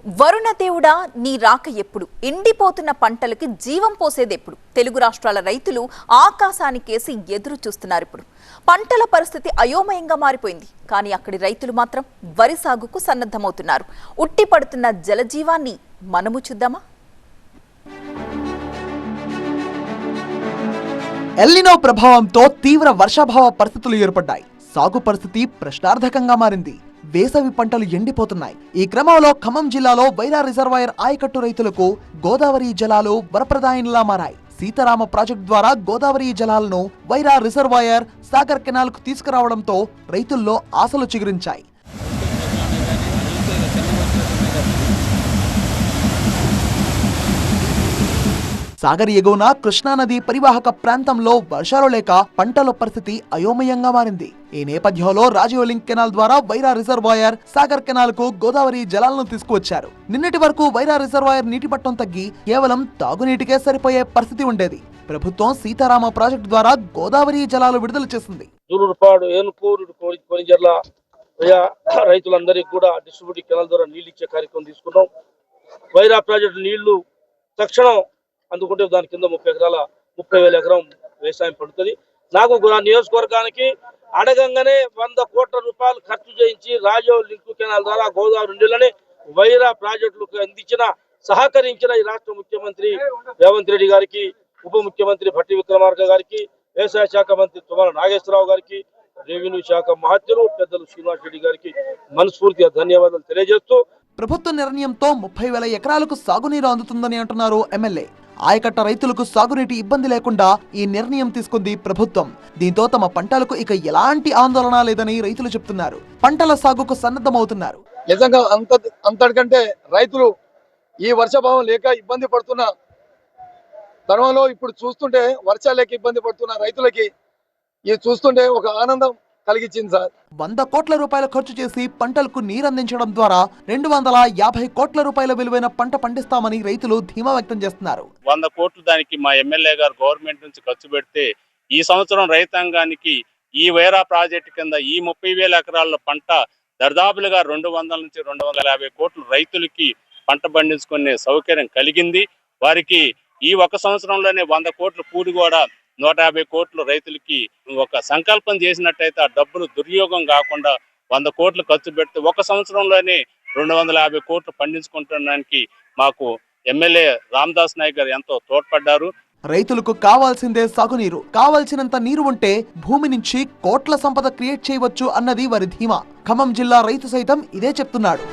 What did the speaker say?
వరుణ దేవుడా నీ రాక ఎప్పుడు ఎండిపోతున్న పంటలకి జీవం పోసేదెప్పుడు తెలుగు రాష్ట్రాల రైతులు ఆకాశానికేసి ఎదురు చూస్తున్నారు. ఇప్పుడు పంటల పరిస్థితి అయోమయంగా మారిపోయింది. కానీ అక్కడి రైతులు మాత్రం వరి సాగుకు సన్నద్ధమవుతున్నారు. ఉట్టిపడుతున్న జలజీవాన్ని మనము చూద్దామా? ఎల్నినో ప్రభావంతో తీవ్ర వర్షాభావ పరిస్థితులు ఏర్పడ్డాయి. సాగు పరిస్థితి ప్రశ్నార్థకంగా మారింది. వేసవి పంటలు ఎండిపోతున్నాయి. ఈ క్రమంలో ఖమ్మం జిల్లాలో వైరా రిజర్వాయర్ ఆయకట్టు రైతులకు గోదావరి జలాలు వరప్రదాయంలా మారాయి. సీతారామ ప్రాజెక్టు ద్వారా గోదావరి జలాలను వైరా రిజర్వాయర్ సాగర్ కెనాల్ కు తీసుకురావడంతో రైతుల్లో ఆశలు చిగురించాయి. సాగర్ ఎగువన కృష్ణానది పరివాహక ప్రాంతంలో వర్షాలు లేక పంటల పరిస్థితి అయోమయంగా మారింది. ఈ నేపథ్యంలో రాజీవ్ లింక్ కెనాల్ ద్వారా వైరా రిజర్వాయర్ సాగర్ కెనాల్ కు గోదావరి జలాలను తీసుకువచ్చారు. నిన్నటి వరకు వైరా రిజర్వాయర్ నీటి మట్టం తగ్గి కేవలం తాగునీటికే సరిపోయే పరిస్థితి ఉండేది. ప్రభుత్వం సీతారామ ప్రాజెక్టు ద్వారా గోదావరి జలాలు విడుదల చేసింది. రైతులందరికీ కూడా డిస్ట్రిబ్యూటివ్ కెనాల్ ద్వారా నీళ్లు ఇచ్చే కార్యక్రమం తీసుకున్నాం. వైరా ప్రాజెక్టు నీళ్లు తక్షణం అందుకుంటే దాని కింద 30,000 ఎకరం వ్యవసాయం పడుతుంది. నాకు నియోజకవర్గానికి అడగంగానే 100 కోట్ల రూపాయలు ఖర్చు చేయించి రాజీవ్ లింక్ కెనాల్ ద్వారా గోదావరి నీళ్ళని వైరా ప్రాజెక్టులకు అందించిన సహకరించిన ఈ రాష్ట్ర ముఖ్యమంత్రి రేవంత్ రెడ్డి గారికి, ఉప ముఖ్యమంత్రి భట్టి విక్రమార్క గారికి, వ్యవసాయ శాఖ మంత్రి తుమ్మల నాగేశ్వరరావు గారికి, రెవెన్యూ శాఖ మహత్యులు పెద్దలు శ్రీనివాస్ రెడ్డి గారికి మనస్ఫూర్తిగా ధన్యవాదాలు తెలియజేస్తూ, ప్రభుత్వ నిర్ణయంతో 30,000 ఎకరాలకు సాగునీరు అందుతుందని అంటున్నారు ఎమ్మెల్యే. ఆయకట్ట రైతులకు సాగునీటి ఇబ్బంది లేకుండా ఈ నిర్ణయం తీసుకుంది ప్రభుత్వం. దీంతో తమ పంటలకు ఇక ఎలాంటి ఆందోళన లేదని రైతులు చెప్తున్నారు. పంటల సాగుకు సన్నద్ధమవుతున్నారు. నిజంగా అంతటికంటే రైతులు ఈ వర్షాభావం లేక ఇబ్బంది పడుతున్న తరుణంలో ఇప్పుడు చూస్తుంటే వర్షాలు లేక ఇబ్బంది పడుతున్న రైతులకి ఇది చూస్తుంటే ఒక ఆనందం కలిగించింది సార్. 100 కోట్ల రూపాయలు ఖర్చు చేసి పంటలకు నీరందించడం ద్వారా 250 కోట్ల రూపాయల విలువైన పంట పండిస్తామని రైతులు ధీమా వ్యక్తం చేస్తున్నారు. 100 కోట్లు దానికి మా ఎమ్మెల్యే గారు గవర్నమెంట్ నుంచి ఖర్చు పెడితే ఈ సంవత్సరం రైతాంగానికి ఈ వైరా ప్రాజెక్టు కింద ఈ 30,000 ఎకరాల పంట దర్దాపులుగా 200 నుంచి 250 కోట్లు రైతులకి పంట పండించుకునే సౌకర్యం కలిగింది. వారికి ఈ ఒక సంవత్సరంలోనే 100 కోట్ల కూడి కూడా 150 కోట్లు రైతులకి ఒక సంకల్పం చేసినట్టయితే ఆ డబ్బులు దుర్యోగం కాకుండా 100 కోట్లు ఖర్చు పెడితే ఒక సంవత్సరంలోనే 250 కోట్లు పండించుకుంటానికి మాకు ఎమ్మెల్యే రామదాస్ నాయక్ గారు ఎంతో తోడ్పడ్డారు. రైతులకు కావాల్సిందే సాగునీరు. కావాల్సినంత నీరు ఉంటే భూమి నుంచి కోట్ల సంపద క్రియేట్ చేయవచ్చు అన్నది వారి ధీమా. ఖమ్మం జిల్లా రైతు సైతం ఇదే చెప్తున్నాడు.